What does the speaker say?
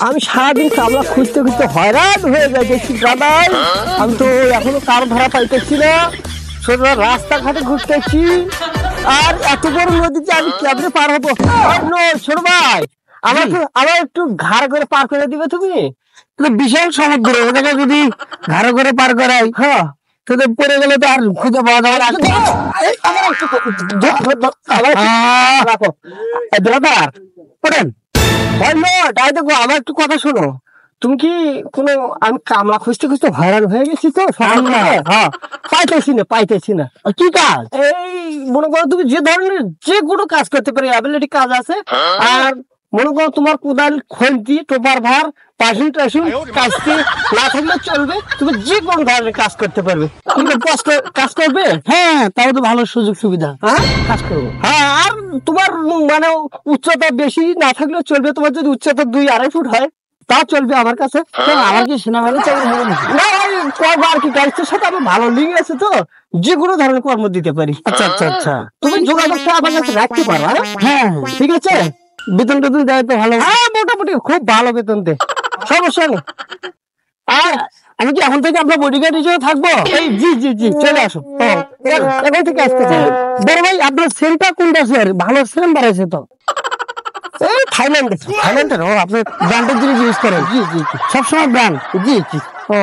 আমি সারাদিন কামলা খুঁজতে খুঁজতে হয়রান হয়ে যাইতেছি দাদাই। আমি তো এখনো কার ধরা পাইতেছি না, শুধু রাস্তাঘাটে ঘুরতেছি। আর এত বড় নদীতে আমি কেমনে পার হবো? ছোট ভাই, আমার একটু ঘাড় করে পার করে দিবে তুমি? বিশাল সমুদ্র, ওটাকে যদি ঘাড় করে পার করাই, হ্যাঁ তোদের পড়ে গেলে তো আর খুঁজে পাওয়া যাবে না। আমার একটু কথা শোনো। তুমি কি কোনো, আমি কামলা খুঁজতে খুঁজতে হয়রান হয়ে গেছি তো, পাইতেছি না কি কাজ। এই মনে করো তুমি যে ধরনের যে কোনো কাজ করতে পারি, অ্যাবিলিটি কাজ আছে। আর মনে করো তোমার কোদাল, খন্তি, টোপার ভার, পাশিং টাশিং কাজটি না থাকলে চলবে। তুমি যে কোনো ধরনের কাজ করতে পারবে। কাজ করবে? হ্যাঁ, তাও তো ভালো সুযোগ সুবিধা। হ্যাঁ, কাজ করবো। হ্যাঁ, আর তোমার মানে উচ্চতা বেশি না থাকলেও চলবে। তোমার যদি উচ্চতা 2-2.5 ফুট হয় তাও চলবে আমার কাছে। আমার কি সেনাবাহিনী চাকরি হবে না? করবো আর কি, গাড়ির সাথে আমার ভালো লিঙ্ক আছে তো, যে কোনো ধরনের কর্ম দিতে পারি। আচ্ছা আচ্ছা আচ্ছা, তুমি যোগাযোগটা আমার কাছে রাখতে পারো। হ্যাঁ ঠিক আছে। বেতন টেতন দেয় তো ভালো? হ্যাঁ, মোটামুটি খুব ভালো বেতন দেয়, সমস্যা নেই। আর আমি কি এখন থেকে আপনার বডিগার্ড হিসেবে থাকবো? এই জি জি জি, চলে আসো। এখন থেকে আসতে চাই। বড় ভাই, আপনার সেন্টার কোনটা স্যার? ভালো সেন্টার আছে তো? এই থাইল্যান্ডের। ও, আপনি ব্র্যান্ডের জিনিস ইউজ করেন? জি জি জি, সবসময় ব্র্যান্ড? জি জি। ও